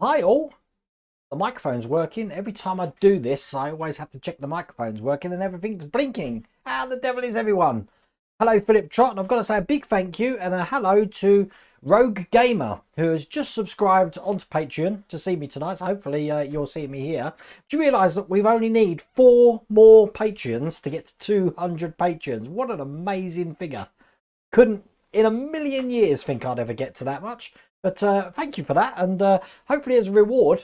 Hi all, the microphone's working. Every time I do this, I always have to check the microphone's working and everything's blinking. How the devil is everyone? Hello, Philip Trott, and I've got to say a big thank you and a hello to Rogue Gamer, who has just subscribed onto Patreon to see me tonight. So hopefully you'll see me here. Do you realise that we've only need 4 more Patreons to get to 200 Patreons? What an amazing figure. Couldn't in a million years think I'd ever get to that much. But thank you for that, and hopefully as a reward,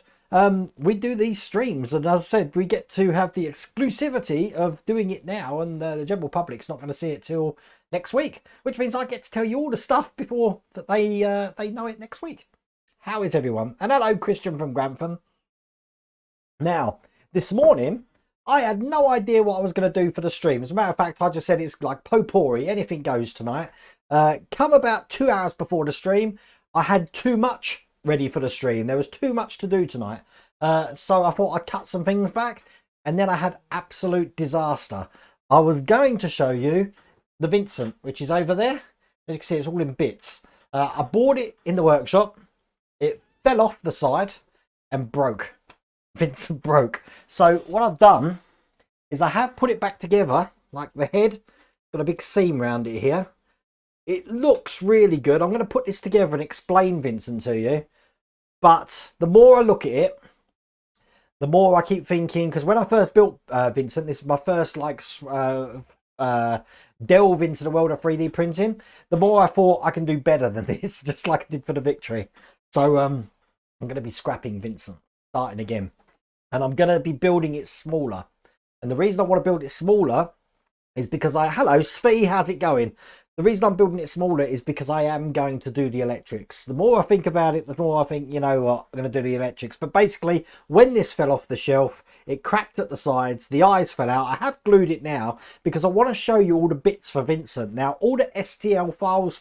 we do these streams, and as I said, we get to have the exclusivity of doing it now, and the general public's not going to see it till next week, which means I get to tell you all the stuff before that they know it next week. How is everyone? And hello, Christian from Grantham. Now, this morning, I had no idea what I was going to do for the stream. As a matter of fact, I just said it's like potpourri, anything goes tonight. Come about 2 hours before the stream, I had too much ready for the stream. There was too much to do tonight. So I thought I'd cut some things back, and then I had absolute disaster. I was going to show you the Vincent, which is over there. As you can see, it's all in bits. I bought it in the workshop. It fell off the side and broke. Vincent broke. So what I've done is I have put it back together, like the head, got a big seam around it here. It looks really good. I'm going to put this together and explain Vincent to you. But the more I look at it, the more I keep thinking, because when I first built Vincent, this is my first delve into the world of 3D printing, the more I thought I can do better than this, just like I did for the Victory. So I'm going to be scrapping Vincent, starting again. And I'm going to be building it smaller. And the reason I want to build it smaller is because hello, Svi, how's it going? The reason I'm building it smaller is because I am going to do the electrics. The more I think about it, the more I think, you know what, I'm going to do the electrics. But basically, when this fell off the shelf, it cracked at the sides, the eyes fell out. I have glued it now because I want to show you all the bits for Vincent. Now, all the STL files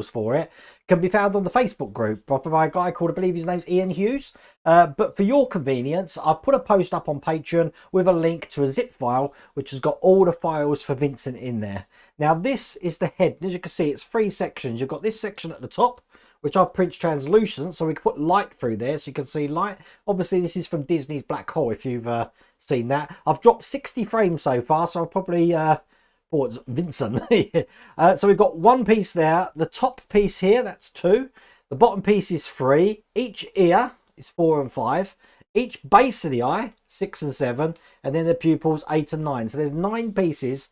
for it can be found on the Facebook group by a guy called, I believe his name's Ian Hughes. But for your convenience, I've put a post up on Patreon with a link to a zip file which has got all the files for Vincent in there. Now, this is the head. As you can see, it's 3 sections. You've got this section at the top, which I've printed translucent, so we can put light through there so you can see light. Obviously, this is from Disney's Black Hole, if you've seen that. I've dropped 60 frames so far, so I'll probably... it's Vincent. So we've got 1 piece there. The top piece here, that's 2. The bottom piece is 3. Each ear is 4 and 5. Each base of the eye, 6 and 7. And then the pupils, 8 and 9. So there's 9 pieces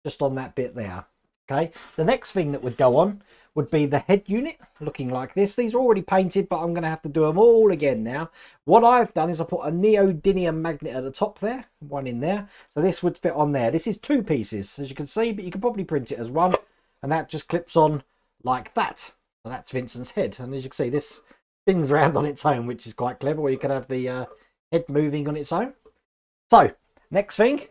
just on that bit there. Okay. The next thing that would go on would be the head unit, looking like this. These are already painted, but I'm going to have to do them all again now. What I've done is I put a neodymium magnet at the top there, 1 in there. So this would fit on there. This is 2 pieces, as you can see, but you can probably print it as 1. And that just clips on like that. So that's Vincent's head. And as you can see, this spins around on its own, which is quite clever, or you can have the head moving on its own. So, next thing.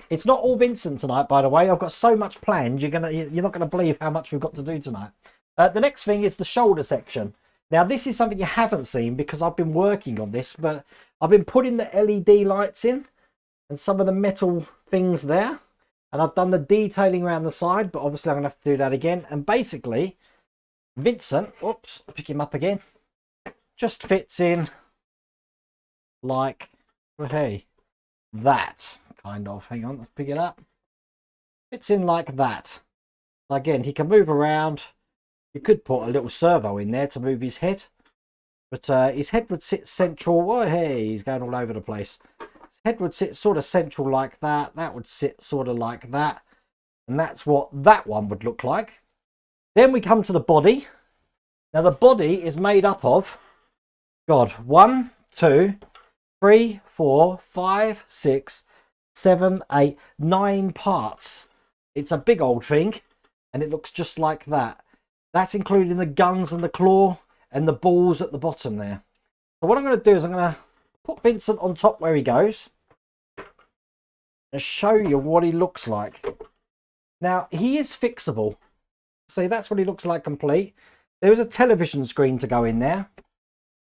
It's not all Vincent tonight, by the way. I've got so much planned. You're not gonna believe how much we've got to do tonight. The next thing is the shoulder section. Now, this is something you haven't seen because I've been working on this, but I've been putting the LED lights in and some of the metal things there, and I've done the detailing around the side. But obviously, I'm gonna have to do that again. And basically, Vincent, oops, pick him up again, just fits in like, well, hey, that. Kind of. Hang on, let's pick it up. Fits in like that. Again, he can move around. You could put a little servo in there to move his head. But his head would sit central. Oh, hey, he's going all over the place. His head would sit sort of central like that. That would sit sort of like that. And that's what that one would look like. Then we come to the body. Now, the body is made up of, God, 1, 2, 3, 4, 5, 6, 7, 8, 9 parts. It's a big old thing, and it looks just like that. That's including the guns and the claw and the balls at the bottom there. So what I'm going to do is I'm going to put Vincent on top where he goes and show you what he looks like. Now, he is fixable. See, that's what he looks like complete. There is a television screen to go in there.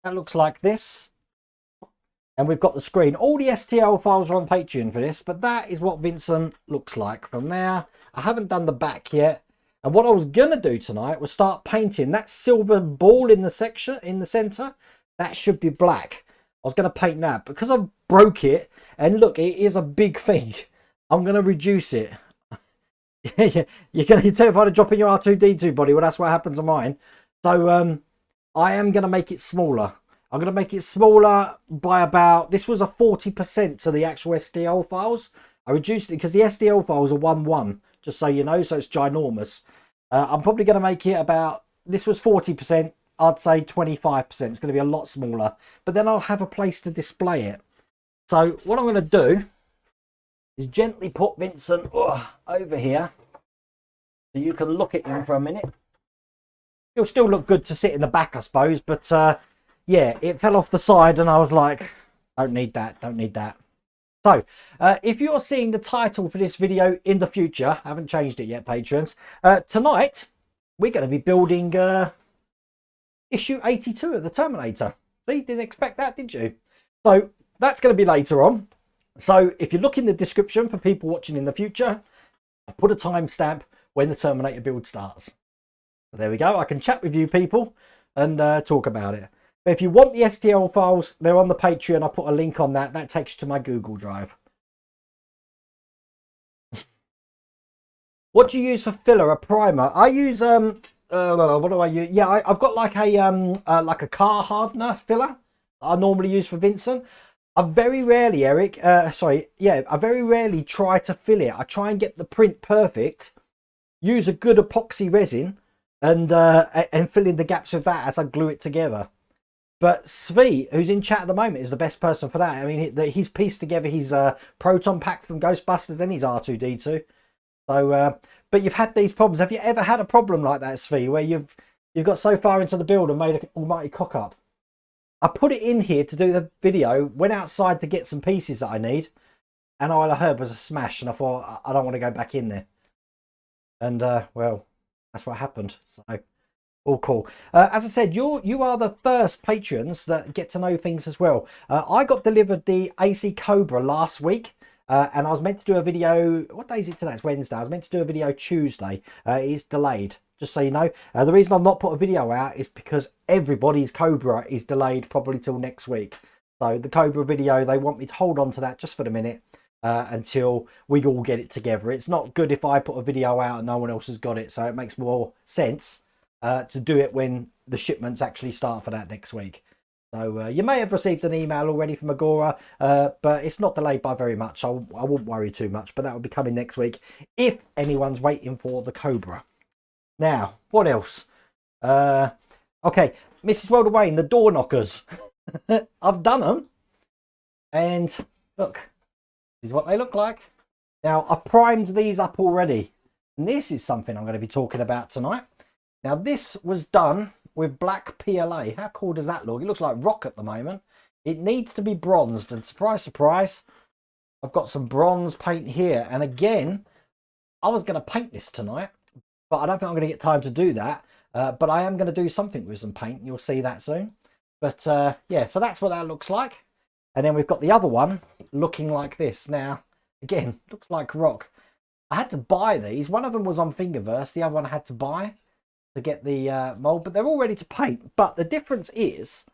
That looks like this. And we've got the screen. All the STL files are on Patreon for this, but that is what Vincent looks like from there. I haven't done the back yet. And what I was going to do tonight was start painting that silver ball in the section, in the center. That should be black. I was going to paint that. Because I broke it, and look, it is a big thing. I'm going to reduce it. You're going to be terrified of dropping your R2-D2 body. Well, that's what happened to mine. So I am going to make it smaller. I'm going to make it smaller by about... This was a 40% to the actual STL files. I reduced it because the STL files are 1:1. Just so you know, so it's ginormous. I'm probably going to make it about... This was 40%. I'd say 25%. It's going to be a lot smaller. But then I'll have a place to display it. So what I'm going to do is gently put Vincent over here. So you can look at him for a minute. He'll still look good to sit in the back, I suppose. But yeah, it fell off the side and I was like, don't need that, don't need that. So, if you're seeing the title for this video in the future, I haven't changed it yet, patrons. Tonight, we're going to be building issue 82 of the Terminator. See, didn't expect that, did you? So, that's going to be later on. So, if you look in the description for people watching in the future, I put a timestamp when the Terminator build starts. So there we go. I can chat with you people and talk about it. But if you want the STL files, they're on the Patreon. I put a link on that. That takes you to my Google Drive. What do you use for filler? A primer? I use what do I use? Yeah, I've got like a car hardener filler I normally use for Vincent. I very rarely, Eric. I very rarely try to fill it. I try and get the print perfect. Use a good epoxy resin and fill in the gaps with that as I glue it together. But Svi, who's in chat at the moment, is the best person for that. I mean, he's pieced together his proton pack from Ghostbusters and his R2-D2. So, but you've had these problems. Have you ever had a problem like that, Svi, where you've got so far into the build and made an almighty cock up? I put it in here to do the video, went outside to get some pieces that I need, and all I heard was a smash, and I thought, I don't want to go back in there. And, well, that's what happened. So... all cool. As I said, you are the first patrons that get to know things as well. I got delivered the AC Cobra last week, and I was meant to do a video. What day is it today? It's Wednesday. I was meant to do a video Tuesday. It's delayed, just so you know. The reason I've not put a video out is because everybody's Cobra is delayed probably till next week. So the Cobra video, they want me to hold on to that just for the minute until we all get it together. It's not good if I put a video out and no one else has got it, so it makes more sense to do it when the shipments actually start for that next week. So you may have received an email already from Agora, but it's not delayed by very much. I won't worry too much, but that will be coming next week if anyone's waiting for the Cobra. Now, what else? Okay, Mrs. Wayne, the door knockers. I've done them, and look, this is what they look like. Now, I've primed these up already, and this is something I'm going to be talking about tonight. Now, this was done with black PLA. How cool does that look? It looks like rock at the moment. It needs to be bronzed, and surprise, surprise, I've got some bronze paint here. And again, I was going to paint this tonight, but I don't think I'm going to get time to do that. But I am going to do something with some paint. You'll see that soon. But yeah, so that's what that looks like. And then we've got the other one looking like this. Now, again, looks like rock. I had to buy these. One of them was on Thingiverse. The other one I had to buy to get the mold, but they're all ready to paint. But the difference is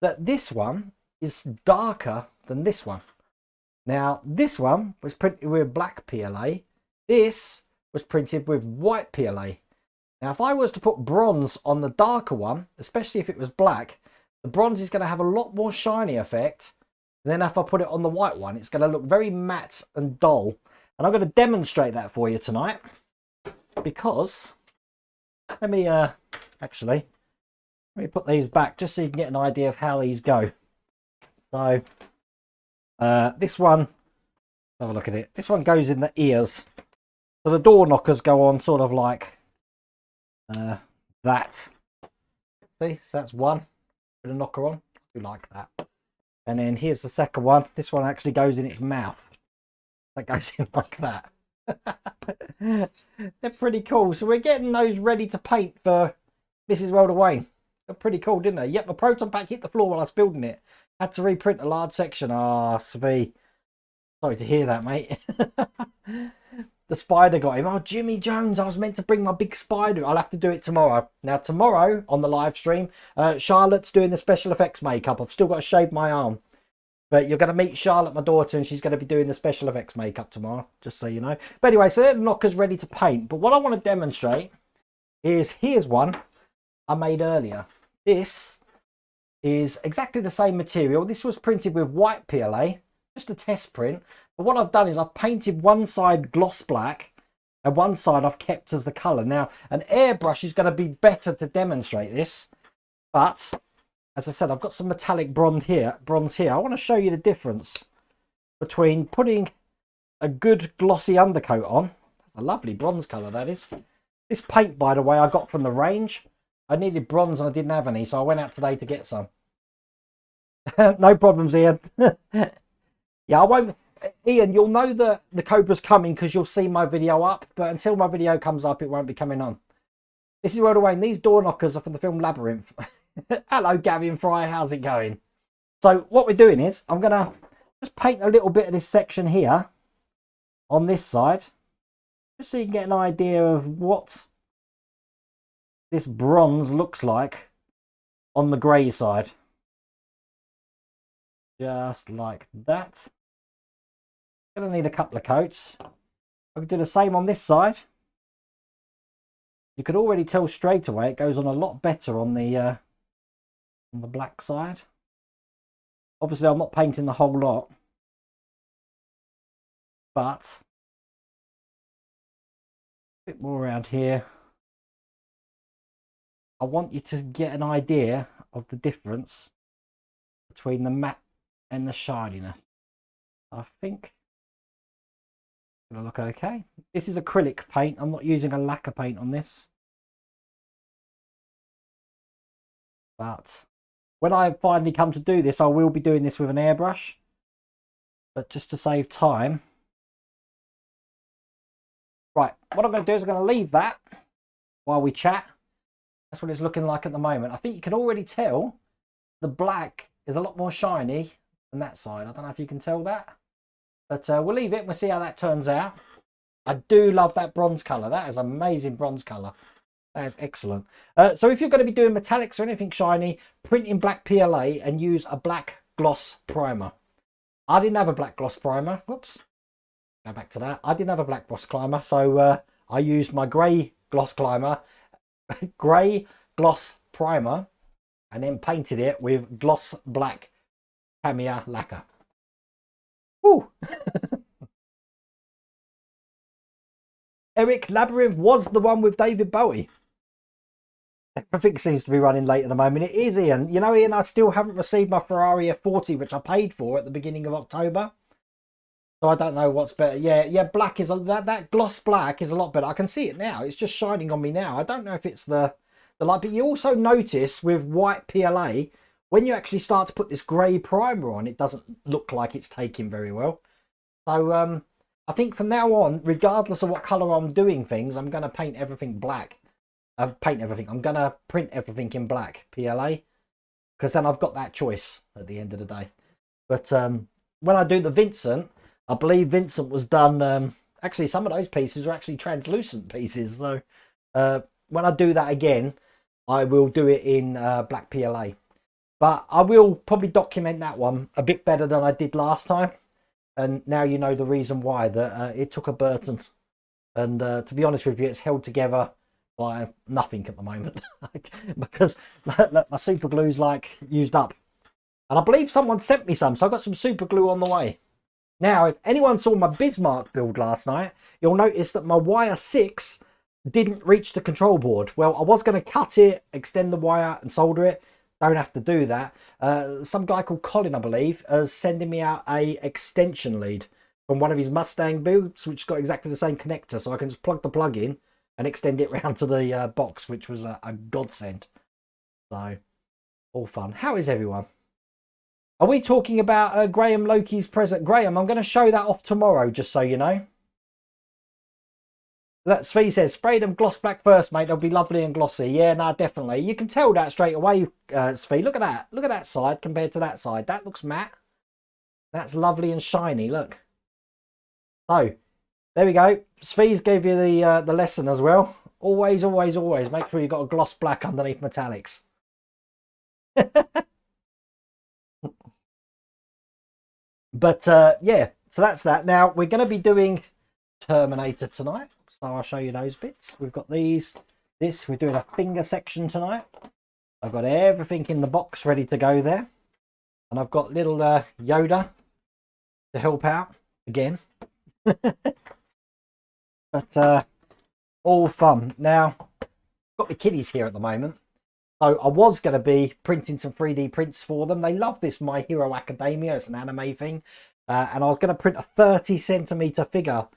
that this one is darker than this one. Now, this one was printed with black PLA. This was printed with white PLA. Now, if I was to put bronze on the darker one, especially if it was black, the bronze is going to have a lot more shiny effect than if I put it on the white one. It's going to look very matte and dull. And I'm going to demonstrate that for you tonight, because let me actually let me put these back just so you can get an idea of how these go. So this one, have a look at it. This one goes in the ears. So the door knockers go on sort of like that. See, so that's one. Put a knocker on. Do like that. And then here's the second one. This one actually goes in its mouth. That goes in like that. They're pretty cool. So we're getting those ready to paint for Mrs. Wayne. They're pretty cool, didn't they? Yep, the proton pack hit the floor while I was building it. Had to reprint a large section. Ah, Svi. Sorry to hear that, mate. the spider got him. Oh, Jimmy Jones, I was meant to bring my big spider. I'll have to do it tomorrow. Now, tomorrow on the live stream, Charlotte's doing the special effects makeup. I've still got to shave my arm. But you're going to meet Charlotte, my daughter, and she's going to be doing the special effects makeup tomorrow, just so you know. But anyway, so the knocker's ready to paint. But what I want to demonstrate is, here's one I made earlier. This is exactly the same material. This was printed with white PLA, just a test print. But what I've done is I've painted one side gloss black and one side I've kept as the colour. Now, an airbrush is going to be better to demonstrate this. But, as I said, I've got some metallic bronze here. I want to show you the difference between putting a good glossy undercoat on. That's a lovely bronze colour, that is. This paint, by the way, I got from the range. I needed bronze and I didn't have any, so I went out today to get some. No problems, Ian. Yeah, I won't... Ian, you'll know that the Cobra's coming because you'll see my video up, but until my video comes up, it won't be coming on. This is World Wayne. These door knockers are from the film Labyrinth. Hello, Gavin Fry. How's it going? So what we're doing is I'm going to just paint a little bit of this section here on this side, just so you can get an idea of what this bronze looks like on the grey side. Just like that. Gonna need a couple of coats. I could do the same on this side. You could already tell straight away it goes on a lot better on the black side. Obviously, I'm not painting the whole lot, but a bit more around here. I want you to get an idea of the difference between the matte and the shininess. I think it'll look okay. This is acrylic paint. I'm not using a lacquer paint on this. But when I finally come to do this, I will be doing this with an airbrush. But just to save time. Right, what I'm going to do is I'm going to leave that while we chat. That's what it's looking like at the moment. I think you can already tell the black is a lot more shiny than that side. I don't know if you can tell that. But we'll leave it and we'll see how that turns out. I do love that bronze colour. That is amazing bronze colour. That is excellent. So if you're going to be doing metallics or anything shiny, print in black PLA and use a black gloss primer. I didn't have a black gloss primer. Whoops. Go back to that. I didn't have a black gloss primer, so I used my grey gloss primer, and then painted it with gloss black Tamiya lacquer. Woo! Eric, Labyrinth was the one with David Bowie. Everything seems to be running late at the moment. It is, Ian. You know, Ian, I still haven't received my Ferrari F40, which I paid for at the beginning of October. So I don't know what's better. Yeah, black is that gloss black is a lot better. I can see it now. It's just shining on me now. I don't know if it's the light, but you also notice with white PLA, when you actually start to put this grey primer on, it doesn't look like it's taking very well. So I think from now on, regardless of what colour I'm doing things, I'm going to paint everything black. I'm going to print everything in black PLA, because then I've got that choice at the end of the day. But when I do the Vincent, I believe Vincent was done. Actually, some of those pieces are actually translucent pieces. So when I do that again, I will do it in black PLA. But I will probably document that one a bit better than I did last time. And now you know the reason why, that it took a Burton. And to be honest with you, it's held together by nothing at the moment. Because my super glue's like used up. And I believe someone sent me some, so I've got some super glue on the way. Now, if anyone saw my Bismarck build last night, you'll notice that my wire 6 didn't reach the control board. Well, I was going to cut it, extend the wire and solder it. Don't have to do that. Some guy called Colin, I believe, is sending me out a extension lead from one of his Mustang builds, which got exactly the same connector, so I can just plug the plug in and extend it round to the box, which was a godsend. So, all fun. How is everyone? Are we talking about Graham Loki's present? Graham, I'm going to show that off tomorrow, just so you know. That Svi says, spray them gloss black first, mate. They'll be lovely and glossy. Yeah, no, definitely. You can tell that straight away, Svi. Look at that. Look at that side compared to that side. That looks matte. That's lovely and shiny. Look. So, There we go. Svi's gave you the lesson as well. Always, always, always make sure you've got a gloss black underneath metallics. But yeah, so that's that. Now we're going to be doing Terminator tonight, so I'll show you those bits. We've got this. We're doing a finger section tonight. I've got everything in the box ready to go there, and I've got little Yoda to help out again. But all fun. Now got the kiddies here at the moment, so I was going to be printing some 3D prints for them. They love this My Hero Academia. It's an anime thing, and I was going to print a 30cm figure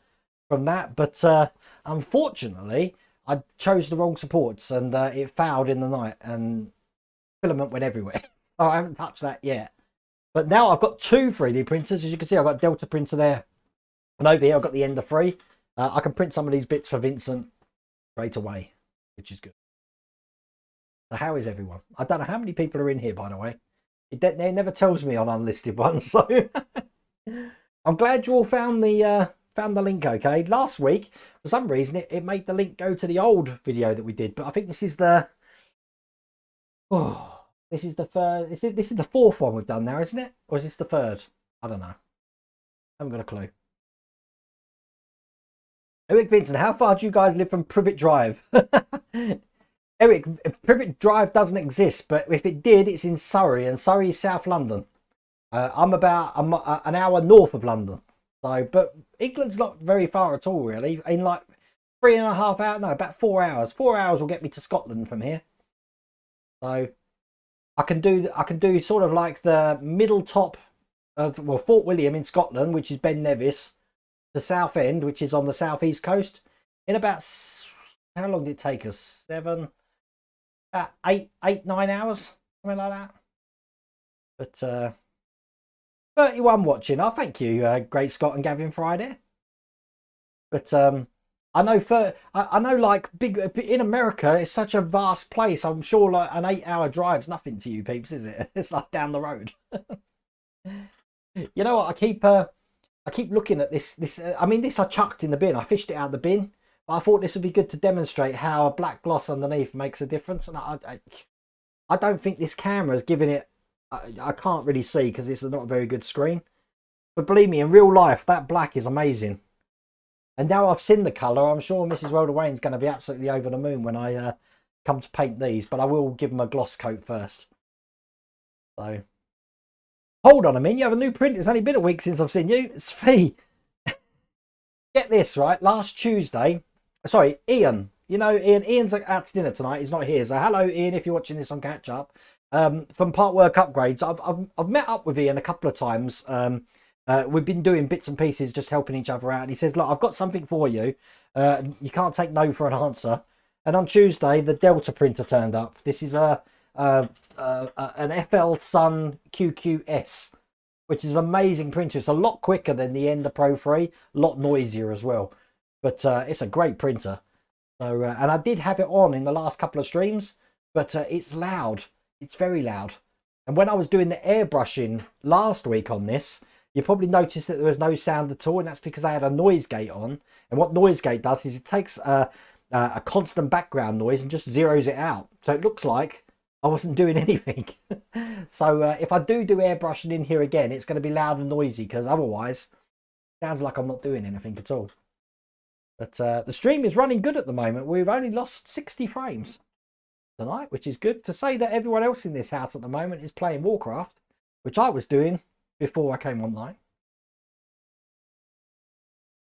from that, but unfortunately I chose the wrong supports, and it fouled in the night and filament went everywhere. So I haven't touched that yet. But now I've got two 3D printers. As you can see, I've got Delta printer there, and over here I've got the Ender 3. I can print some of these bits for Vincent straight away, which is good. So how is everyone? I don't know how many people are in here, by the way. It never tells me on unlisted ones, so I'm glad you all found the link okay. Last week, for some reason, it made the link go to the old video that we did, but I think this is the this is the third. This is the fourth one we've done now, isn't it? Or is this the third? I don't know. I haven't got a clue. Eric Vincent, how far do you guys live from Privet Drive? Eric, Privet Drive doesn't exist, but if it did, it's in Surrey, and Surrey is South London. I'm about an hour north of London. So, but England's not very far at all, really. In like 3.5 hours, no, about 4 hours. 4 hours will get me to Scotland from here. So, I can do sort of like the middle top of Fort William in Scotland, which is Ben Nevis, to Southend, which is on the southeast coast, in about, how long did it take us? About 9 hours, something like that. But 31 watching. Oh, thank you, Great Scott and Gavin Friday. But I know like big in America, it's such a vast place. I'm sure like an 8-hour drive's nothing to you peeps, is it? It's like down the road. You know what? I keep looking at this. I mean, this I chucked in the bin. I fished it out of the bin. But I thought this would be good to demonstrate how a black gloss underneath makes a difference. And I don't think this camera is giving it. I can't really see because it's not a very good screen. But believe me, in real life, that black is amazing. And now I've seen the colour, I'm sure Mrs. Rhoda Wayne's going to be absolutely over the moon when I come to paint these. But I will give them a gloss coat first. So, hold on a minute. You have a new print. It's only been a week since I've seen you. It's Fee. Get this, right? Last Tuesday. Sorry, Ian. You know, Ian's out to dinner tonight. He's not here. So, hello, Ian, if you're watching this on Catch Up. From Part Work Upgrades. I've met up with Ian a couple of times. We've been doing bits and pieces, just helping each other out. And he says, look, I've got something for you. You can't take no for an answer. And on Tuesday, the Delta printer turned up. This is an FL Sun QQS, which is an amazing printer. It's a lot quicker than the Ender Pro 3, a lot noisier as well. But it's a great printer. So, and I did have it on in the last couple of streams, but it's loud. It's very loud. And when I was doing the airbrushing last week on this, you probably noticed that there was no sound at all, and that's because I had a noise gate on. And what noise gate does is it takes a constant background noise and just zeroes it out. So it looks like I wasn't doing anything. So if I do airbrushing in here again, it's going to be loud and noisy, because otherwise it sounds like I'm not doing anything at all. But the stream is running good at the moment. We've only lost 60 frames tonight, which is good. To say that everyone else in this house at the moment is playing Warcraft, which I was doing before I came online.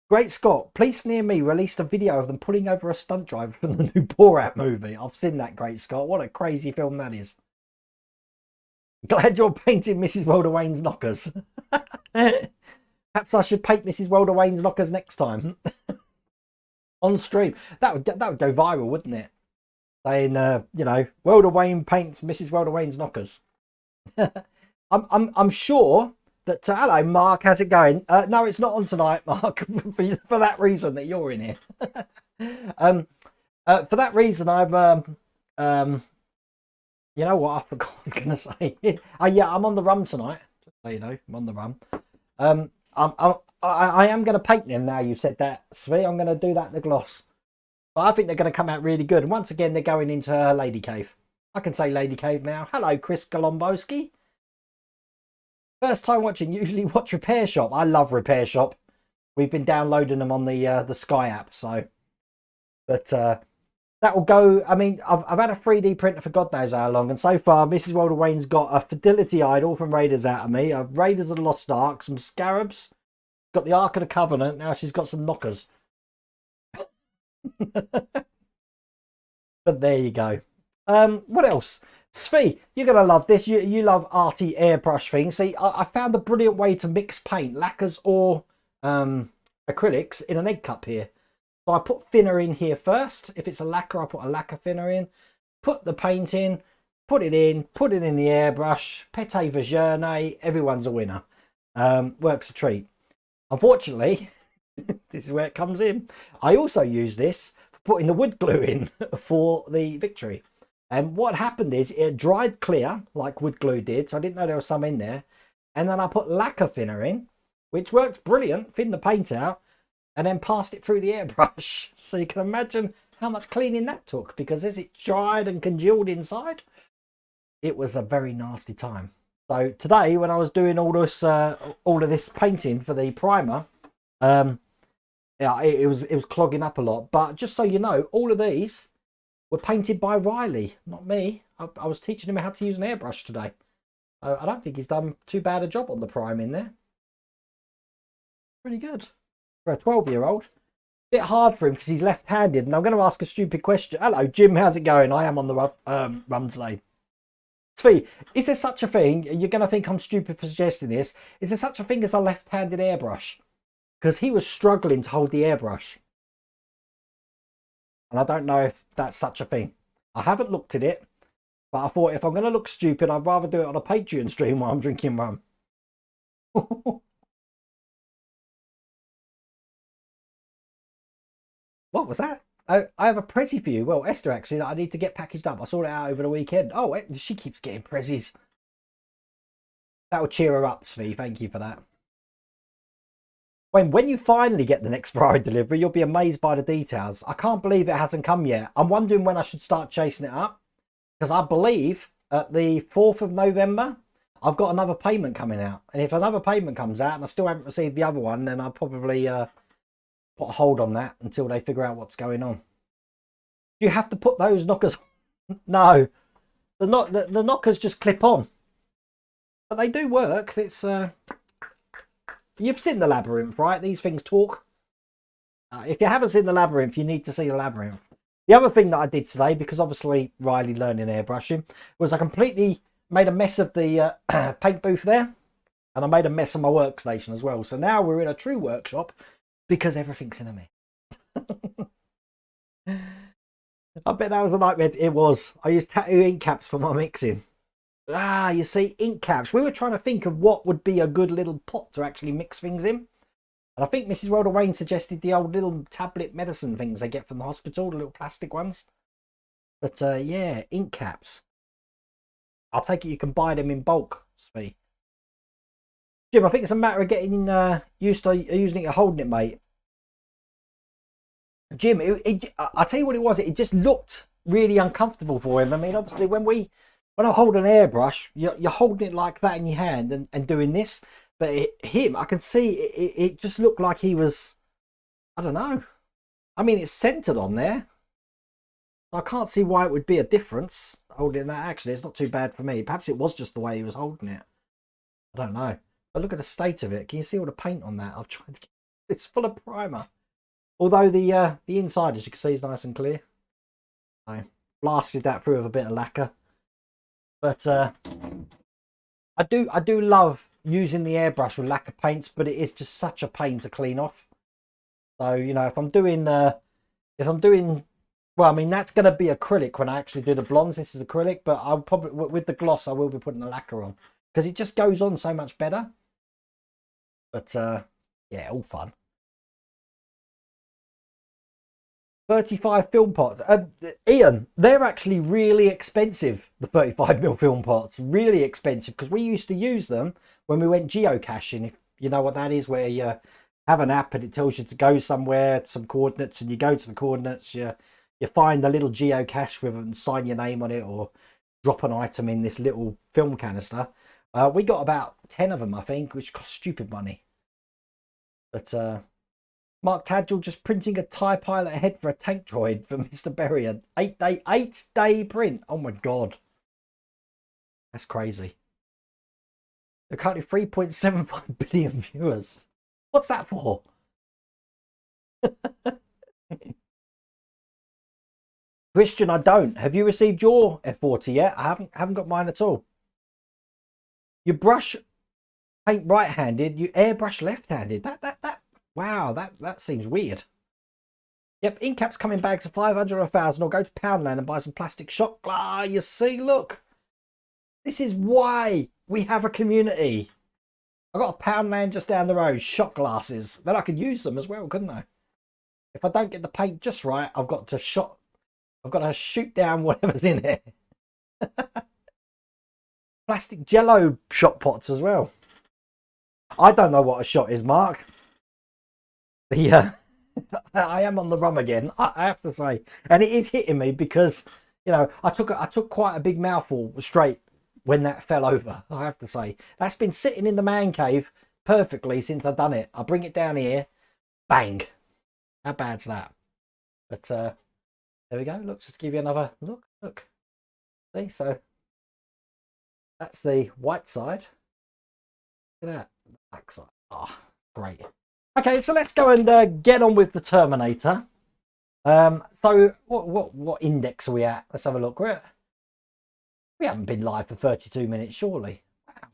Great Scott, police near me released a video of them pulling over a stunt driver from the new Borat movie. I've seen that, Great Scott. What a crazy film that is. Glad you're painting Mrs. Rhoda Wayne's knockers. Perhaps I should paint Mrs. Rhoda Wayne's knockers next time. On stream. That would go viral, wouldn't it? Saying, you know, Rhoda Wayne paints Mrs. Rhoda Wayne's knockers. I'm sure that hello Mark, how's it going? No, it's not on tonight, Mark, for that reason that you're in here. For that reason, I'm you know what, I forgot what I was gonna say. Yeah, I'm on the rum tonight. Just so you know, I'm on the rum. I am going to paint them now you've said that, Svi. I'm going to do that in the gloss. But I think they're going to come out really good. And once again, they're going into Lady Cave. I can say Lady Cave now. Hello, Chris Golombowski. First time watching, usually watch Repair Shop. I love Repair Shop. We've been downloading them on the Sky app. So, but that will go. I mean, I've had a 3D printer for God knows how long. And so far, Mrs. Wilder Wayne's got a Fidelity Idol from Raiders out of me. A Raiders of the Lost Ark, some Scarabs. Got the Ark of the Covenant. Now she's got some knockers. But there you go. What else? Svi, you're going to love this. You love arty airbrush things. See, I found a brilliant way to mix paint, lacquers or acrylics in an egg cup here. So I put thinner in here first. If it's a lacquer, I put a lacquer thinner in. Put the paint in. Put it in the airbrush. Pete Verjourne. Everyone's a winner. Works a treat. Unfortunately, this is where it comes in. I also use this for putting the wood glue in for the Victory. And what happened is it dried clear like wood glue did. So I didn't know there was some in there. And then I put lacquer thinner in, which worked brilliant. Thinned the paint out and then passed it through the airbrush. So you can imagine how much cleaning that took, because as it dried and congealed inside, it was a very nasty time. So today, when I was doing all of this painting for the primer, yeah, it was clogging up a lot. But just so you know, all of these were painted by Riley, not me. I was teaching him how to use an airbrush today. I don't think he's done too bad a job on the prime in there. Pretty good for a 12-year-old. Bit hard for him because he's left-handed, and I'm going to ask a stupid question. Hello, Jim. How's it going? I am on the run today. Svi, is there such a thing? You're going to think I'm stupid for suggesting this. Is there such a thing as a left-handed airbrush? Because he was struggling to hold the airbrush. And I don't know if that's such a thing. I haven't looked at it. But I thought if I'm going to look stupid, I'd rather do it on a Patreon stream while I'm drinking rum. What was that? I have a Prezi for you. Well, Esther, actually, that I need to get packaged up. I sorted it out over the weekend. Oh, she keeps getting Prezis. That will cheer her up, Svi. Thank you for that. When you finally get the next Ferrari delivery, you'll be amazed by the details. I can't believe it hasn't come yet. I'm wondering when I should start chasing it up. Because I believe at the 4th of November, I've got another payment coming out. And if another payment comes out and I still haven't received the other one, then I'll probably put a hold on that until they figure out what's going on. Do you have to put those knockers on? No. The knockers just clip on. But they do work. It's you've seen the Labyrinth, right? These things talk. If you haven't seen the Labyrinth, you need to see the Labyrinth. The other thing that I did today, because obviously Riley learning airbrushing, was I completely made a mess of the paint booth there. And I made a mess of my workstation as well. So now we're in a true workshop because everything's in a mess. I bet that was a nightmare. It was. I used tattoo ink caps for my mixing. You see, ink caps. We were trying to think of what would be a good little pot to actually mix things in. And I think Mrs. Wilder Wayne suggested the old little tablet medicine things they get from the hospital, the little plastic ones. But yeah, ink caps. I'll take it you can buy them in bulk, Svi. Jim, I think it's a matter of getting used to using it and holding it, mate. Jim, I'll tell you what it was. It just looked really uncomfortable for him. I mean, obviously, when I hold an airbrush, you're holding it like that in your hand and doing this. But I can see it just looked like he was, I don't know. I mean, it's centered on there. I can't see why it would be a difference holding that. Actually, it's not too bad for me. Perhaps it was just the way he was holding it. I don't know. But look at the state of it. Can you see all the paint on that? I've tried to get, it's full of primer. Although the inside, as you can see, is nice and clear. I blasted that through with a bit of lacquer. But I do love using the airbrush with lacquer paints, but it is just such a pain to clean off. So, you know, if I'm doing well, I mean, that's going to be acrylic when I actually do the blondes. This is acrylic, but I'll probably, with the gloss, I will be putting the lacquer on because it just goes on so much better. But yeah, all fun. 35 film pots. Ian, they're actually really expensive, the 35mm film pots. Really expensive, because we used to use them when we went geocaching, if you know what that is, where have an app and it tells you to go somewhere, some coordinates, and you go to the coordinates, you find the little geocache with it and sign your name on it, or drop an item in this little film canister. We got about 10 of them, I think, which cost stupid money. But Mark Tadgel just printing a TIE pilot head for a tank droid for Mr. Berrien. 8-day print. Oh my god. That's crazy. There are currently 3.75 billion viewers. What's that for? Christian, I don't. Have you received your F40 yet? I haven't got mine at all. You brush paint right-handed, you airbrush left-handed. Wow, that seems weird. Yep, ink caps come in bags of 500 or 1,000, or go to Poundland and buy some plastic shot glass. Ah, you see, look. This is why we have a community. I got a Poundland just down the road, shot glasses. Then I could use them as well, couldn't I? If I don't get the paint just right, I've got to shoot down whatever's in it. Plastic jello shot pots as well. I don't know what a shot is, Mark. I am on the rum again, I have to say, and it is hitting me because, you know, I took quite a big mouthful straight when that fell over. I have to say that's been sitting in the man cave perfectly since I've done it. I bring it down here, bang. How bad's that? But there we go. Look, just give you another look. See, so that's the white side. Look at that, the black side. Oh, great. Okay, so let's go and get on with the Terminator. So what index are we at? Let's have a look. We haven't been live for 32 minutes, surely. Wow,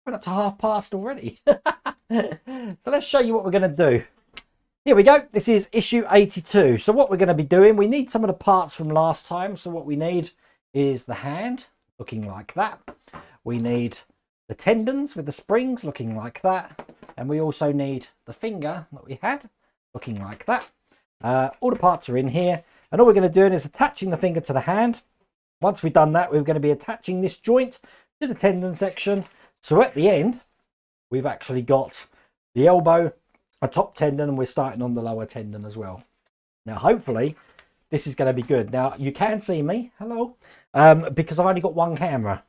we're up to past already. So let's show you what we're going to do. Here we go. This is issue 82. So what we're going to be doing, we need some of the parts from last time. So what we need is the hand, looking like that. We need the tendons with the springs, looking like that. And we also need the finger that we had, looking like that. All the parts are in here. And all we're going to do is attaching the finger to the hand. Once we've done that, we're going to be attaching this joint to the tendon section. So at the end, we've actually got the elbow, a top tendon, and we're starting on the lower tendon as well. Now, hopefully, this is going to be good. Now, you can see me. Hello. Because I've only got one camera.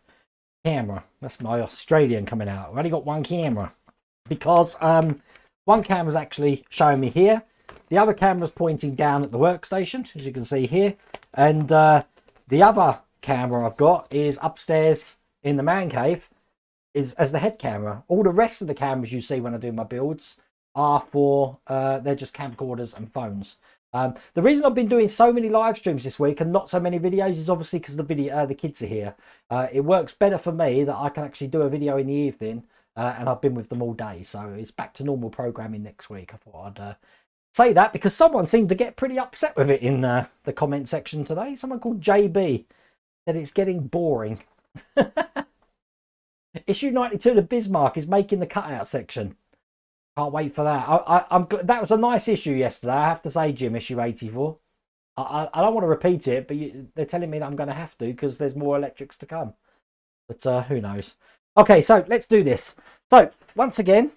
That's my Australian coming out. I've only got one camera. Because one camera's actually showing me here. The other camera's pointing down at the workstation, as you can see here. And the other camera I've got is upstairs in the man cave, is as the head camera. All the rest of the cameras you see when I do my builds are for, they're just camcorders and phones. The reason I've been doing so many live streams this week and not so many videos is obviously because the kids are here. It works better for me that I can actually do a video in the evening, and I've been with them all day. So it's back to normal programming next week. I thought I'd say that because someone seemed to get pretty upset with it in the comment section today. Someone called JB said it's getting boring. Issue 92 of Bismarck is making the cutout section. Can't wait for that. That was a nice issue yesterday, I have to say, Jim. Issue 84. I don't want to repeat it, but they're telling me that I'm going to have to because there's more electrics to come. But who knows? Okay, so let's do this. So once again,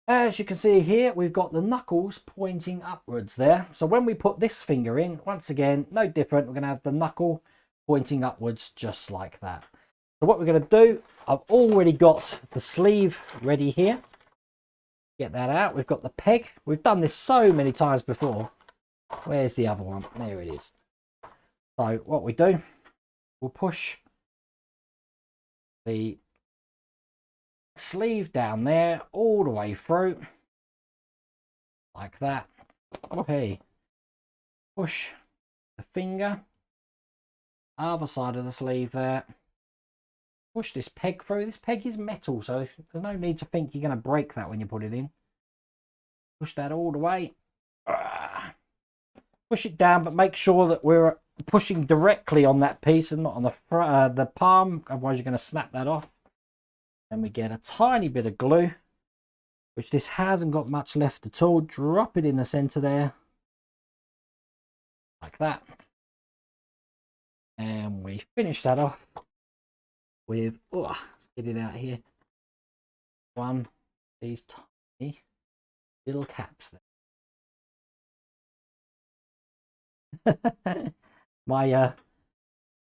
as you can see here, we've got the knuckles pointing upwards there. So when we put this finger in, once again, no different. We're going to have the knuckle pointing upwards just like that. So what we're going to do, I've already got the sleeve ready here. Get that out. We've got the peg. We've done this so many times before. Where's the other one? There it is. So what we do, we'll push the sleeve down there all the way through like that. Okay, push the finger, other side of the sleeve there, push this peg through. This peg is metal, so there's no need to think you're going to break that when you put it in. Push that all the way, push it down, but make sure that we're pushing directly on that piece and not on the palm, otherwise you're going to snap that off. And we get a tiny bit of glue, which this hasn't got much left at all. Drop it in the center there, like that. And we finish that off with, let's get it out here. One of these tiny Little caps there.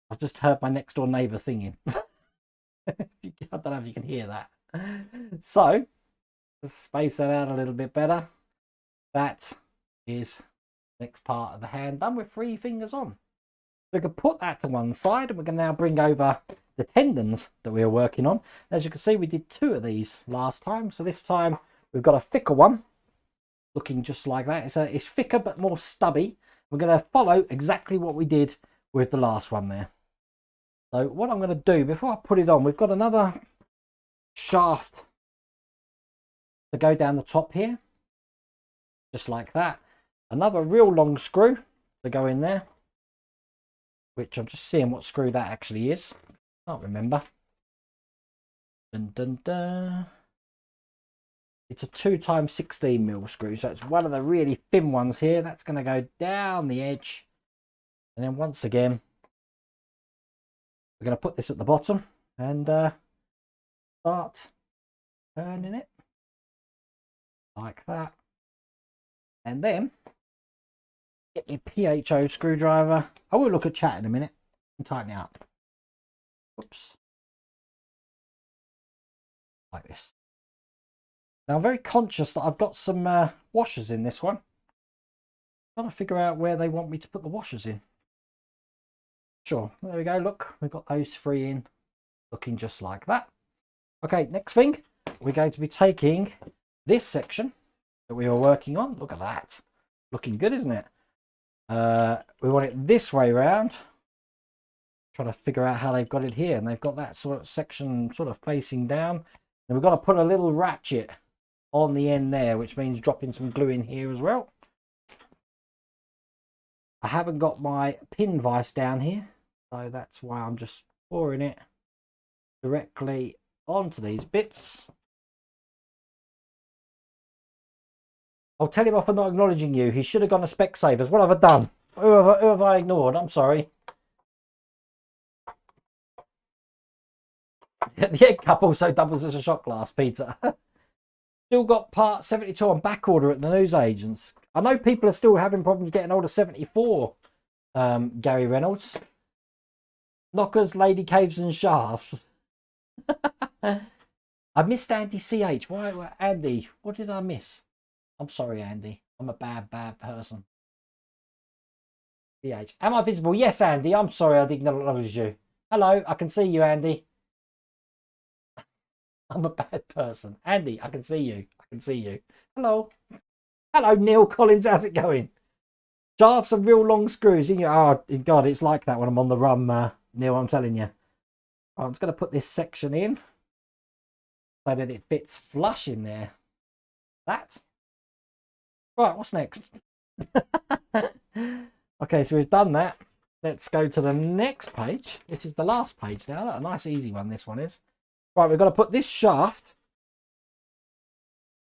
I've just heard my next door neighbour singing. I don't know if you can hear that. So, let's space that out a little bit better. That is the next part of the hand done with 3 fingers on. We can put that to one side, and we're going to now bring over the tendons that we were working on. As you can see, we did 2 of these last time, so this time we've got a thicker one, looking just like that. It's thicker but more stubby. We're going to follow exactly what we did with the last one there. So what I'm going to do before I put it on, we've got another shaft to go down the top here, just like that. Another real long screw to go in there, which I'm just seeing what screw that actually is. Can't remember. Dun, dun, dun. It's a 2x16mm screw, so it's one of the really thin ones here. That's going to go down the edge, and then once again we're going to put this at the bottom and start turning it like that, and then get your PHO screwdriver. I will look at chat in a minute and tighten it up. Oops. Like this. Now I'm very conscious that I've got some washers in this one. I'm trying to figure out where they want me to put the washers in. Sure, there we go. Look, we've got those 3 in, looking just like that. Okay, next thing, we're going to be taking this section that we were working on. Look at that. Looking good, isn't it? We want it this way round. Trying to figure out how they've got it here, and they've got that sort of section sort of facing down. And we've got to put a little ratchet on the end there, which means dropping some glue in here as well. I haven't got my pin vise down here, so that's why I'm just pouring it directly onto these bits. I'll tell him off for not acknowledging you. He should have gone to Specsavers. What have I done? Who have I ignored? I'm sorry. The egg cup also doubles as a shot glass, Peter. Still got part 72 on back order at the newsagents. I know people are still having problems getting hold of 74, Gary Reynolds. Knockers, lady caves and shafts. I missed Andy CH. Why, Andy? What did I miss? I'm sorry, Andy. I'm a bad person. CH. Am I visible? Yes, Andy. I'm sorry I didn't acknowledge you. Hello, I can see you, Andy. I'm a bad person. Andy, I can see you. I can see you. Hello. Hello, Neil Collins. How's it going? Shafts and real long screws. Oh, God, it's like that when I'm on the rum, Neil, I'm telling you. I'm just going to put this section in so that it fits flush in there. That. Right, what's next? Okay, so we've done that. Let's go to the next page. This is the last page now. A nice easy one this one is. Right, we've got to put this shaft,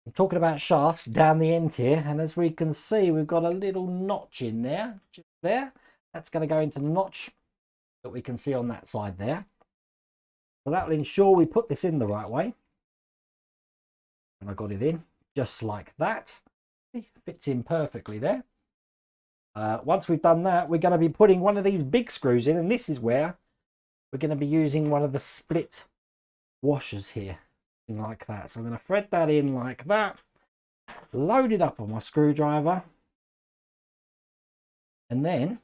I'm talking about shafts, down the end here, and as we can see we've got a little notch in there, just there. That's going to go into the notch that we can see on that side there. So that will ensure we put this in the right way. And I got it in just like that. It fits in perfectly there. Once we've done that, we're going to be putting one of these big screws in, and this is where we're going to be using one of the split washers here, like that. So I'm going to thread that in like that, load it up on my screwdriver, and then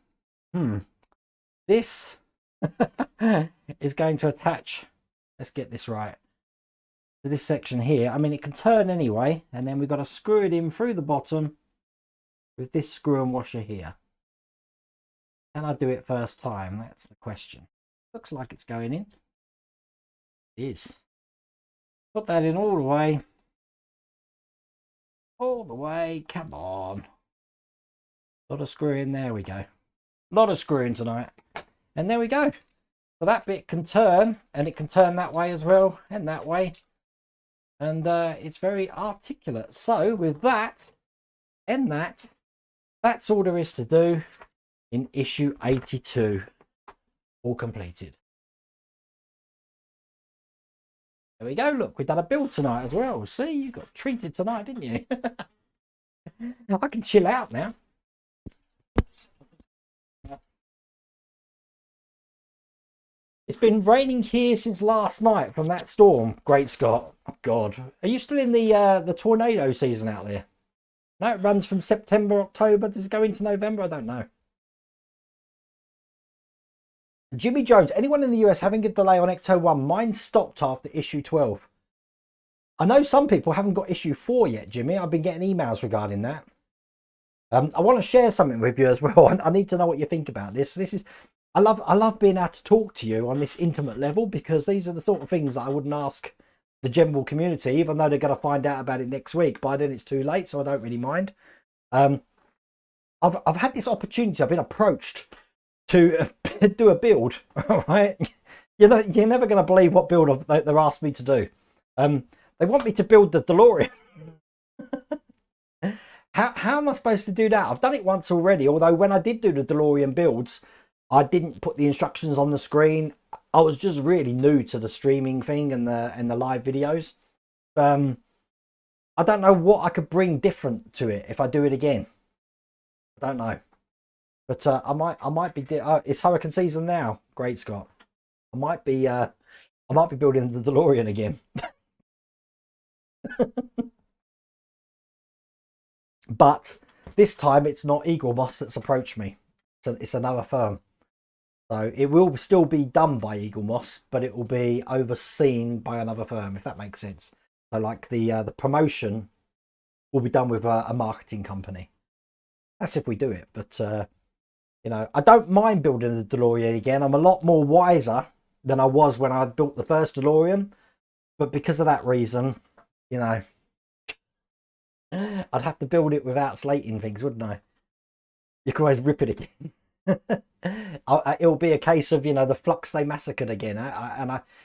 this is going to attach, let's get this right, to this section here. I mean, it can turn anyway, and then we've got to screw it in through the bottom with this screw and washer here. Can I do it first time? That's the question. Looks like it's going in. It is. Put that in all the way. All the way. Come on. A lot of screwing. There we go. A lot of screwing tonight. And there we go. So that bit can turn, and it can turn that way as well, and that way. And it's very articulate. So with that and that, that's all there is to do in issue 82. All completed. There we go. Look, we've done a build tonight as well. See, you got treated tonight, didn't you? I can chill out now. It's been raining here since last night from that storm. Great Scott. Oh, God. Are you still in the tornado season out there? No, it runs from September, October. Does it go into November? I don't know. Jimmy Jones. Anyone in the US having a delay on Ecto 1? Mine stopped after issue 12. I know some people haven't got issue 4 yet, Jimmy. I've been getting emails regarding that. I want to share something with you as well. I need to know what you think about this. I love being able to talk to you on this intimate level, because these are the sort of things that I wouldn't ask the general community, even though they're going to find out about it next week. By then it's too late, so I don't really mind. I've had this opportunity. I've been approached to do a build. All right, you're never going to believe what build they're asked me to do. They want me to build the DeLorean. How am I supposed to do that? I've done it once already, although when I did do the DeLorean builds, I didn't put the instructions on the screen. I was just really new to the streaming thing and the live videos. I don't know what I could bring different to it if I do it again. I don't know, but I might be. It's hurricane season now. Great Scott. I might be building the DeLorean again. But this time it's not Eagle Moss that's approached me. It's another firm. So it will still be done by Eagle Moss, but it will be overseen by another firm, if that makes sense. So like the promotion will be done with a marketing company. That's if we do it. But I don't mind building the DeLorean again. I'm a lot more wiser than I was when I built the first DeLorean. But because of that reason, I'd have to build it without slating things, wouldn't I? You could always rip it again. It'll be a case of the flux they massacred again.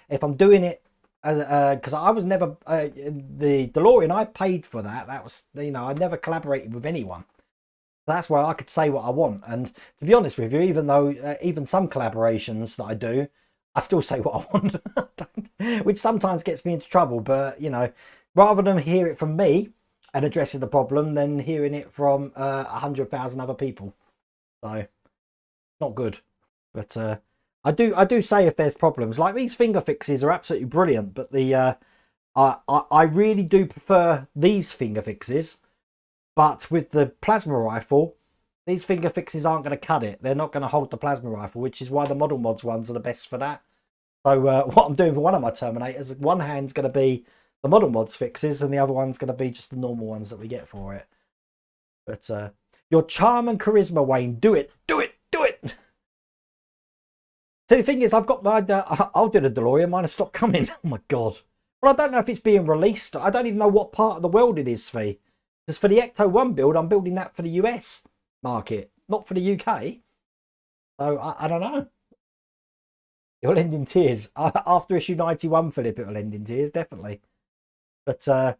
If I'm doing it, because I was never the DeLorean, I paid for that. That was I never collaborated with anyone. That's why I could say what I want. And to be honest with you, even though even some collaborations that I do, I still say what I want, which sometimes gets me into trouble. But rather than hear it from me and addressing the problem than hearing it from 100,000 other people. So not good. But I do say if there's problems, like these finger fixes are absolutely brilliant, but I really do prefer these finger fixes. But with the plasma rifle, these finger fixes aren't going to cut it. They're not going to hold the plasma rifle, which is why the Model Mods ones are the best for that. So what I'm doing for one of my Terminators, one hand's going to be the Model Mods fixes, and the other one's going to be just the normal ones that we get for it. But your charm and charisma, Wayne, do it. So the thing is, I've got my, I'll do the DeLorean, mine has stopped coming. Oh my God. Well, I don't know if it's being released. I don't even know what part of the world it is, Fee. Because for the Ecto 1 build, I'm building that for the US market, not for the UK. So I don't know. It'll end in tears. After issue 91, Philip, it will end in tears, definitely. But why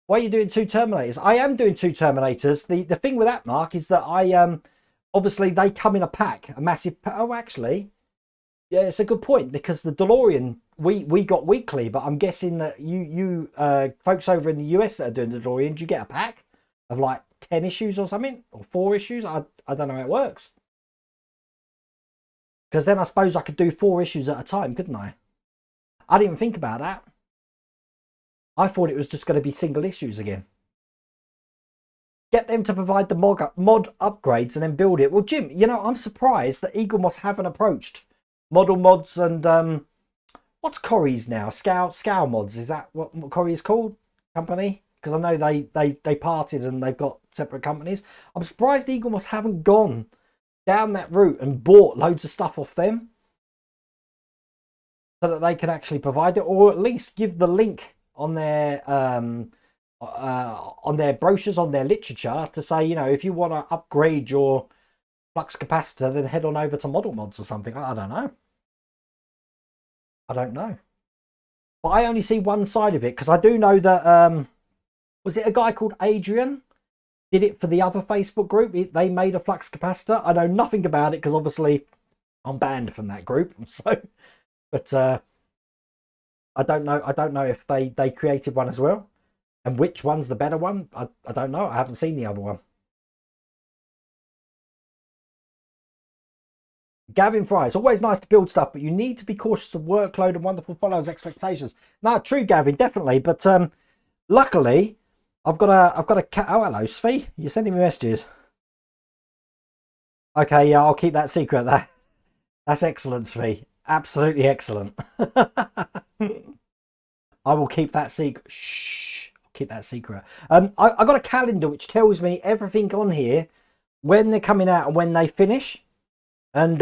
are you doing 2 Terminators? I am doing 2 Terminators. The thing with that, Mark, is that I obviously they come in a pack, a massive. Oh, actually, yeah, it's a good point, because the DeLorean we got weekly, but I'm guessing that you folks over in the US that are doing the DeLorean, do you get a pack of like 10 issues or something, or 4 issues? I don't know how it works. Because then I suppose I could do 4 issues at a time, couldn't I? I didn't even think about that. I thought it was just going to be single issues again. Get them to provide the mod upgrades and then build it. Well, Jim, I'm surprised that Eagle Moss haven't approached Model Mods and what's Corey's now? Scow Mods, is that what Corey's called? Company? Because I know they parted and they've got separate companies. I'm surprised Eagle Moss haven't gone down that route and bought loads of stuff off them, so that they can actually provide it, or at least give the link on their brochures, on their literature, to say, if you want to upgrade your flux capacitor, then head on over to Model Mods or something. I don't know. But I only see one side of it, because I do know that was it a guy called Adrian did it for the other Facebook group? They made a flux capacitor. I know nothing about it, because obviously I'm banned from that group. So, but I don't know if they created one as well. And which one's the better one? I don't know. I haven't seen the other one. Gavin Fry, it's always nice to build stuff, but you need to be cautious of workload and wonderful followers' expectations. No, true, Gavin, definitely. But luckily, I've got a cat. Oh, hello, Svi. You're sending me messages. Okay, yeah, I'll keep that secret. That's excellent, Svi. Absolutely excellent. I will keep that secret. Shh. I'll keep that secret. I got a calendar which tells me everything on here, when they're coming out and when they finish. And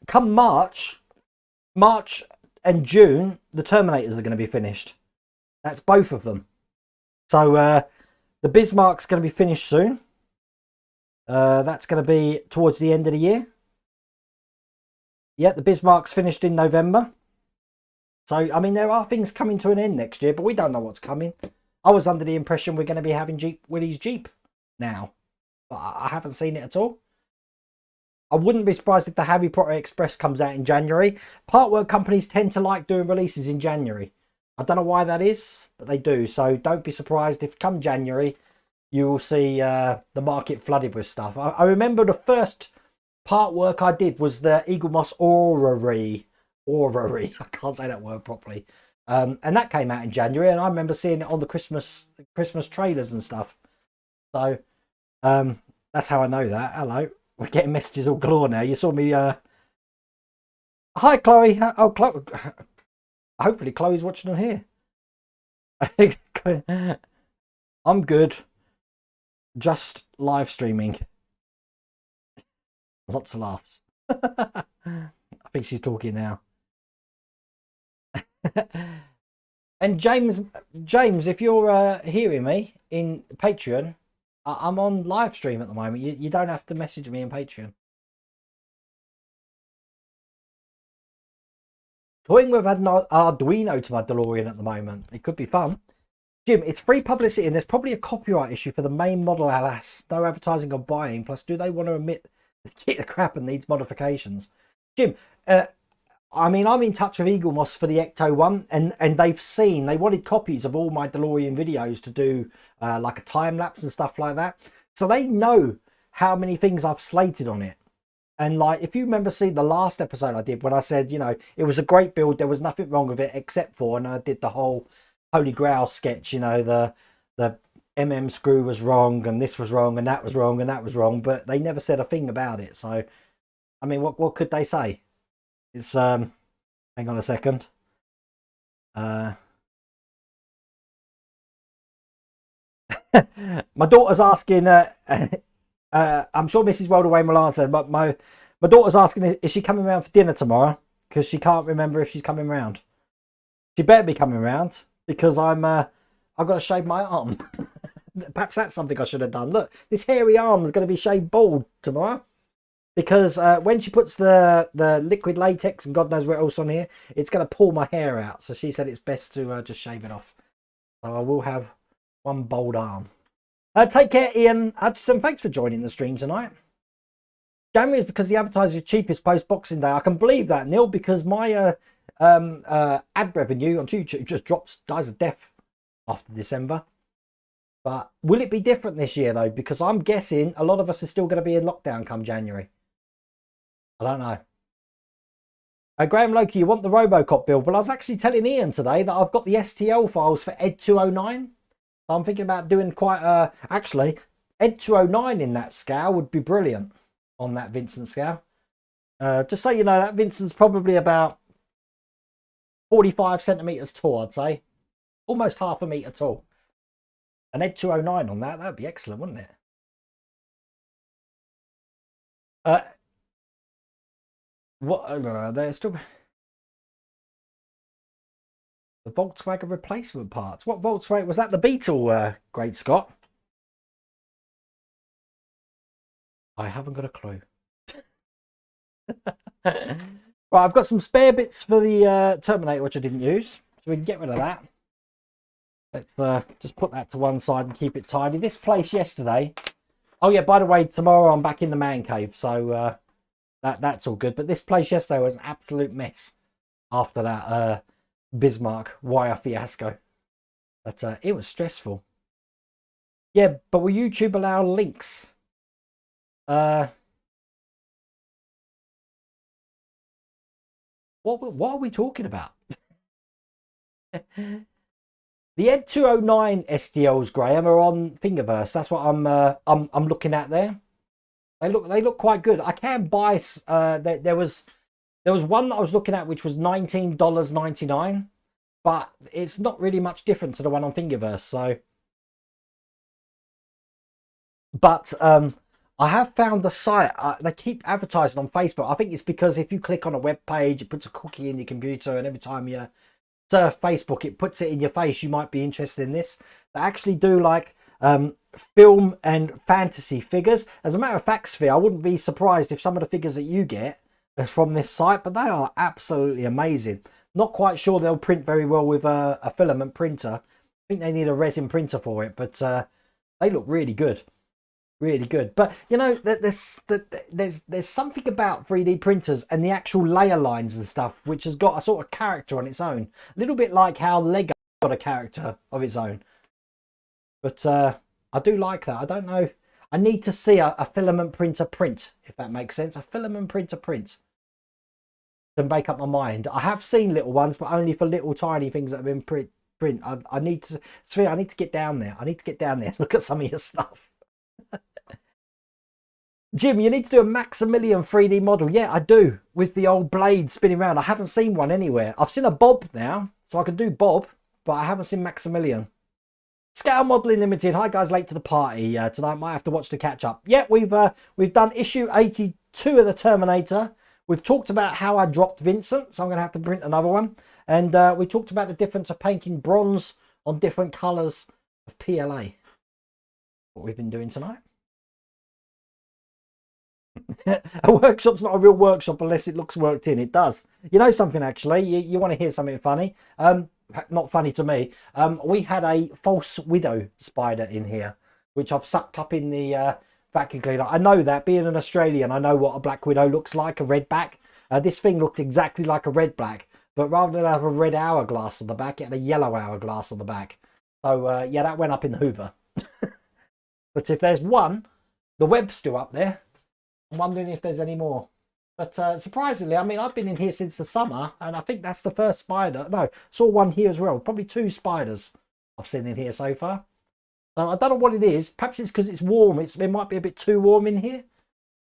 come March and June, the Terminators are going to be finished. That's both of them. So the Bismarck's going to be finished soon. That's going to be towards the end of the year. Yeah, the Bismarck's finished in November. So, I mean, there are things coming to an end next year, but we don't know what's coming. I was under the impression we're going to be having Willie's Jeep now, but I haven't seen it at all. I wouldn't be surprised if the Harry Potter Express comes out in January. Partwork companies tend to like doing releases in January. I don't know why that is, but they do. So don't be surprised if come January, you will see the market flooded with stuff. I remember the first Partwork I did was the Eagle Moss Orrery. I can't say that word properly. And that came out in January, and I remember seeing it on the Christmas trailers and stuff. So that's how I know that. Hello. We're getting messages all galore now. You saw me. Hi, Chloe. Oh, Chloe. Hopefully, Chloe's watching on here. I'm good. Just live streaming. Lots of laughs. I think she's talking now. And James, if you're hearing me in Patreon, I'm on live stream at the moment. You don't have to message me in Patreon. Toying with an Arduino to my DeLorean at the moment. It could be fun. Jim, it's free publicity and there's probably a copyright issue for the main model, alas. No advertising or buying. Plus, do they want to admit the kit of crap and needs modifications? Jim, I mean, I'm in touch with Eagle Moss for the Ecto one, and they wanted copies of all my DeLorean videos to do like a time lapse and stuff like that. So they know how many things I've slated on it. And like, if you remember seeing the last episode I did when I said, you know, it was a great build, there was nothing wrong with it except for, and I did the whole Holy Grail sketch, you know, the MM screw was wrong and this was wrong and that was wrong and that was wrong, but they never said a thing about it. So, I mean, what could they say? It's hang on a second. My daughter's asking. I'm sure Mrs. Waldaway will answer, but my daughter's asking, is she coming around for dinner tomorrow? Because she can't remember if she's coming round. She better be coming round because I've got to shave my arm. Perhaps that's something I should have done. Look, this hairy arm is going to be shaved bald tomorrow. Because when she puts the liquid latex and God knows what else on here, it's going to pull my hair out. So she said it's best to just shave it off. So I will have one bold arm. Take care, Ian Hutchison. Thanks for joining the stream tonight. January is because the advertising is cheapest post Boxing Day. I can believe that, Neil, because my ad revenue on YouTube just dies a death after December. But will it be different this year, though? Because I'm guessing a lot of us are still going to be in lockdown come January. I don't know. Graham Loki, you want the Robocop build? Well, I was actually telling Ian today that I've got the STL files for Ed 209. So I'm thinking about doing quite actually, Ed 209 in that scale would be brilliant on that Vincent scale. Just so you know, that Vincent's probably about 45 centimetres tall, I'd say. Almost half a metre tall. An Ed 209 on that would be excellent, wouldn't it? What they're still the Volkswagen replacement parts. What Volkswagen was that? The Beetle, Great Scott. I haven't got a clue. Right, I've got some spare bits for the Terminator which I didn't use, so we can get rid of that. Let's just put that to one side and keep it tidy. This place yesterday. Oh yeah, by the way, tomorrow I'm back in the man cave, so that's all good. But this place yesterday was an absolute mess after that Bismarck wire fiasco. But it was stressful. Yeah, but will YouTube allow links? Uh, what are we talking about? The Ed 209 SDLs, Graham, are on Thingiverse. That's what I'm looking at there. They look quite good. I can buy. There was one that I was looking at which was $19.99, but it's not really much different to the one on Thingiverse. So, but I have found a site. They keep advertising on Facebook. I think it's because if you click on a web page, it puts a cookie in your computer, and every time you surf Facebook, it puts it in your face. You might be interested in this. They actually do like film and fantasy figures. As a matter of fact, Sphere, I wouldn't be surprised if some of the figures that you get are from this site, but they are absolutely amazing. Not quite sure they'll print very well with a filament printer. I think they need a resin printer for it, but they look really good. Really good. But you know, there's something about 3D printers and the actual layer lines and stuff which has got a sort of character on its own. A little bit like how Lego got a character of its own. But I do like that. I don't know. I need to see a filament printer print, if that makes sense. A filament printer print to make up my mind. I have seen little ones, but only for little tiny things that have been print. I need to, Sphere, I need to get down there. I need to get down there and look at some of your stuff. Jim, you need to do a Maximilian 3D model. Yeah, I do, with the old blade spinning around. I haven't seen one anywhere. I've seen a Bob now, so I can do Bob, but I haven't seen Maximilian. Scale Modelling Limited. Hi guys, late to the party tonight. Might have to watch the catch up. Yeah, we've done issue 82 of the Terminator. We've talked about how I dropped Vincent, so I'm going to have to print another one. And we talked about the difference of painting bronze on different colours of PLA. What we've been doing tonight. A workshop's not a real workshop unless it looks worked in. It does. You know something, actually? You want to hear something funny? Not funny to me. We had a false widow spider in here, which I've sucked up in the vacuum cleaner. I know that, being an Australian, I know what a black widow looks like, a redback. This thing looked exactly like a redback, but rather than have a red hourglass on the back, it had a yellow hourglass on the back. So yeah, that went up in the Hoover. But if there's one, the web's still up there. I'm wondering if there's any more. But surprisingly, I mean, I've been in here since the summer, and I think that's the first spider. No, saw one here as well. Probably 2 spiders I've seen in here so far. So I don't know what it is. Perhaps it's because it's warm. It might be a bit too warm in here.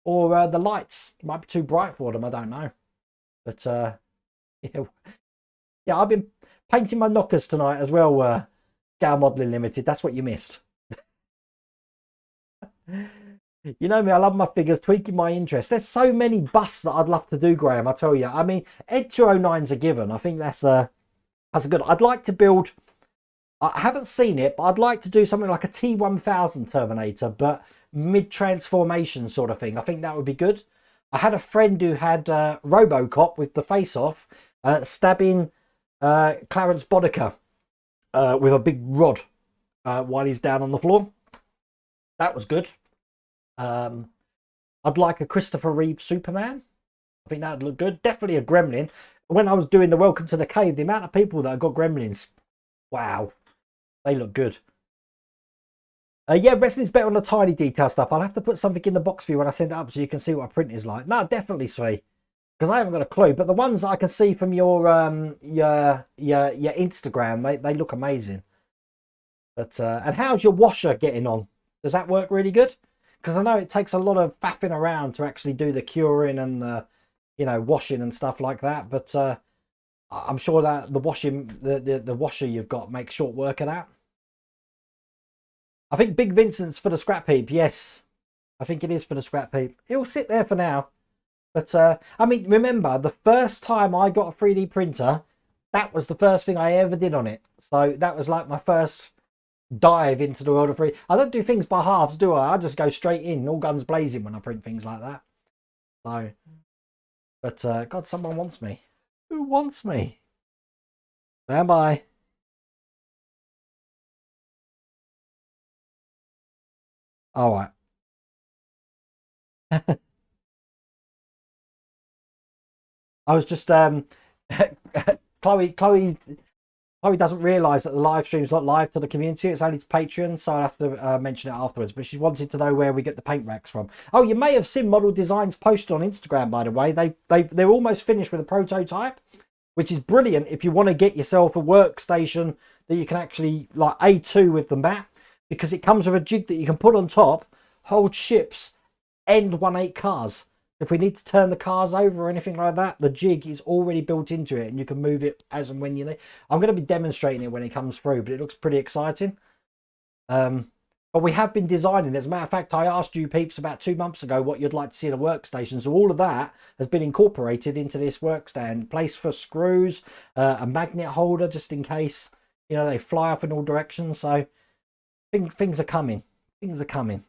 Or the lights might be too bright for them. I don't know. But yeah, I've been painting my knockers tonight as well. Scale Modelling Limited. That's what you missed. You know me, I love my figures, tweaking my interest. There's so many busts that I'd love to do, Graham, I tell you. I mean, Ed 209's a given. I think that's a good. I'd like to build, I haven't seen it, but I'd like to do something like a T1000 Terminator, but mid-transformation sort of thing. I think that would be good. I had a friend who had Robocop with the face off, stabbing Clarence Boddicker with a big rod while he's down on the floor. That was good. I'd like a Christopher Reeve Superman. I think that would look good. Definitely a Gremlin. When I was doing the Welcome to the Cave, the amount of people that have got Gremlins, wow, they look good. Yeah, wrestling's better on the tiny detail stuff. I'll have to put something in the box for you when I send it up so you can see what a print is like. No, definitely, Swee, because I haven't got a clue. But the ones that I can see from your Instagram, they look amazing. But and how's your washer getting on? Does that work really good? Because I know it takes a lot of faffing around to actually do the curing and the, washing and stuff like that. But I'm sure that the washer you've got makes short work of that. I think Big Vincent's for the scrap heap. Yes, I think it is for the scrap heap. He'll sit there for now. But I mean, remember the first time I got a 3D printer, that was the first thing I ever did on it. So that was like my first dive into the world of 3D. I don't do things by halves, do I? I just go straight in, all guns blazing when I print things like that. So, but God, someone wants me. Who wants me? Stand by. All right. I was just Chloe Chloe doesn't realise that the live stream's not live to the community. It's only to Patreon, so I'll have to mention it afterwards. But she wanted to know where we get the paint racks from. Oh, you may have seen Model Designs posted on Instagram, by the way. They're almost finished with a prototype, which is brilliant if you want to get yourself a workstation that you can actually, like A2 with the mat, because it comes with a jig that you can put on top, hold ships, and 1.8 cars. If we need to turn the cars over or anything like that, the jig is already built into it and you can move it as and when you need. I'm going to be demonstrating it when it comes through, but it looks pretty exciting. But we have been designing it. As a matter of fact, I asked you peeps about 2 months ago what you'd like to see in a workstation. So all of that has been incorporated into this workstand. Place for screws, a magnet holder just in case, you know, they fly up in all directions. So things are coming. Things are coming.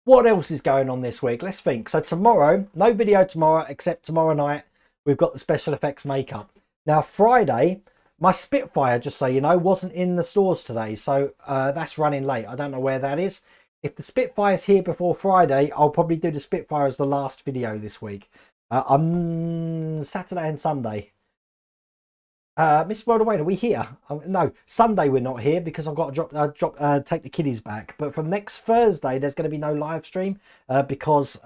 What else is going on this week? Let's think. So tomorrow, no video tomorrow, except tomorrow night, we've got the special effects makeup. Now, Friday, my Spitfire, just so you know, wasn't in the stores today. So that's running late. I don't know where that is. If the Spitfire's here before Friday, I'll probably do the Spitfire as the last video this week. On Saturday and Sunday. Miss World Away, are we here? No, Sunday we're not here because I've got to take the kiddies back. But from next Thursday, there's going to be no live stream because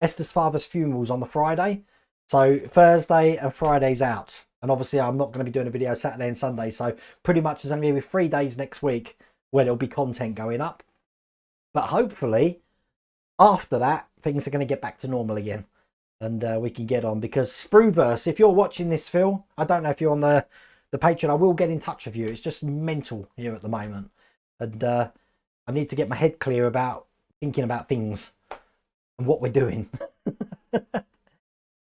Esther's father's funeral's on the Friday. So Thursday and Friday's out. And obviously I'm not going to be doing a video Saturday and Sunday. So pretty much there's only going to be 3 days next week where there'll be content going up. But hopefully after that, things are going to get back to normal again. And we can get on, because Sprueverse, if you're watching this, Phil, I don't know if you're on the Patreon, I will get in touch with you. It's just mental here at the moment. And I need to get my head clear about thinking about things and what we're doing.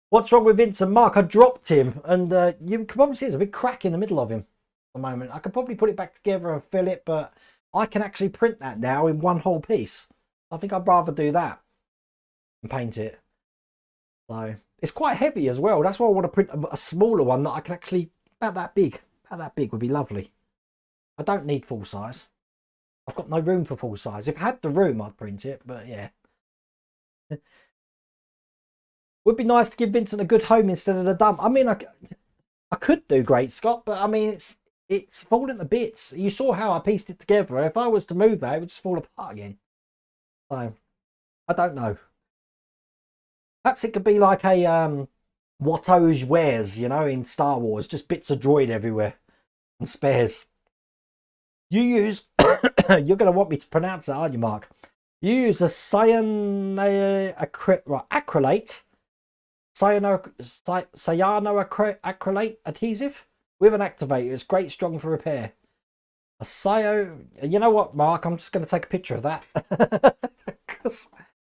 What's wrong with Vince and Mark? I dropped him, and you can probably see there's a big crack in the middle of him at the moment. I could probably put it back together and fill it, but I can actually print that now in one whole piece. I think I'd rather do that and paint it. So it's quite heavy as well. That's why I want to print a smaller one that I can actually, about that big. About that big would be lovely. I don't need full size. I've got no room for full size. If I had the room, I'd print it, but yeah. Would be nice to give Vincent a good home instead of the dump. I mean, I could do Great Scott, but I mean, it's falling to bits. You saw how I pieced it together. If I was to move that, it would just fall apart again. So I don't know. Perhaps it could be like a Watto's Wares, you know, in Star Wars. Just bits of droid everywhere and spares. You use, you're going to want me to pronounce that, aren't you, Mark? You use a cyanoacrylate adhesive with an activator. It's great, strong for repair. You know what, Mark? I'm just going to take a picture of that. Because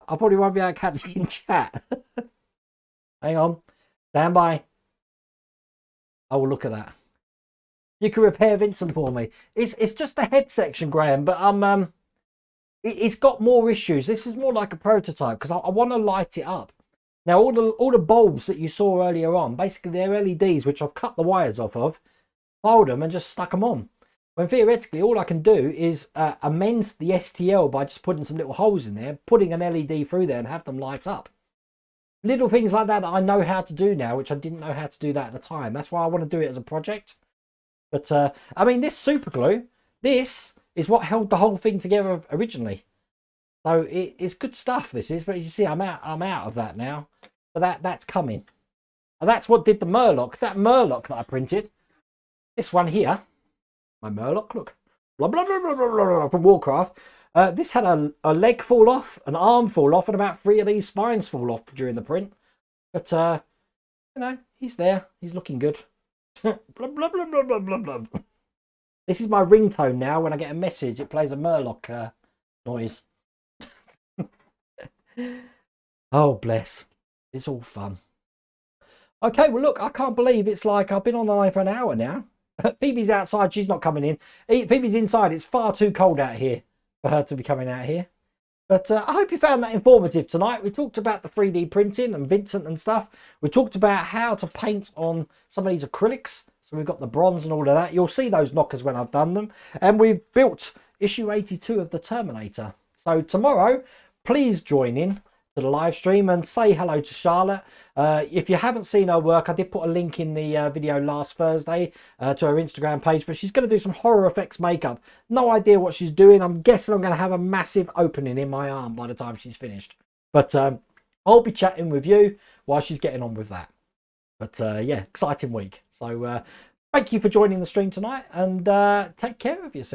I probably won't be able to catch it in chat. Hang on. Stand by. Oh, look at that. You can repair Vincent for me. It's just the head section, Graham, but it's got more issues. This is more like a prototype because I want to light it up. Now, all the bulbs that you saw earlier on, basically they're LEDs, which I've cut the wires off of, filed them and just stuck them on. When theoretically, all I can do is amend the STL by just putting some little holes in there, putting an LED through there and have them light up. Little things like that I know how to do now, which I didn't know how to do that at the time. That's why I want to do it as a project. But, I mean, this super glue, this is what held the whole thing together originally. So it's good stuff, this is. But as you see, I'm out of that now. But that's coming. And that's what did the Murloc. That Murloc that I printed. This one here. My Murloc, look. Blah, blah, blah, blah, blah, blah, from Warcraft. This had a leg fall off, an arm fall off, and about 3 of these spines fall off during the print. But, you know, he's there. He's looking good. Blah, blah, blah, blah, blah, blah, blah. This is my ringtone now. When I get a message, it plays a Murloc noise. Oh, bless. It's all fun. Okay, well, look, I can't believe it's like I've been on the line for an hour now. Phoebe's outside. She's not coming in. Phoebe's inside. It's far too cold out here for her to be coming out here. But I hope you found that informative tonight. We talked about the 3D printing and Vincent and stuff. We talked about how to paint on some of these acrylics. So we've got the bronze and all of that. You'll see those knockers when I've done them. And we've built issue 82 of the Terminator. So tomorrow, please join in to the live stream and say hello to Charlotte. If you haven't seen her work, I did put a link in the video last Thursday to her Instagram page, but she's going to do some horror effects makeup. No idea what she's doing. I'm guessing I'm going to have a massive opening in my arm by the time she's finished. But I'll be chatting with you while she's getting on with that. But yeah, exciting week. So thank you for joining the stream tonight, and take care of yourself.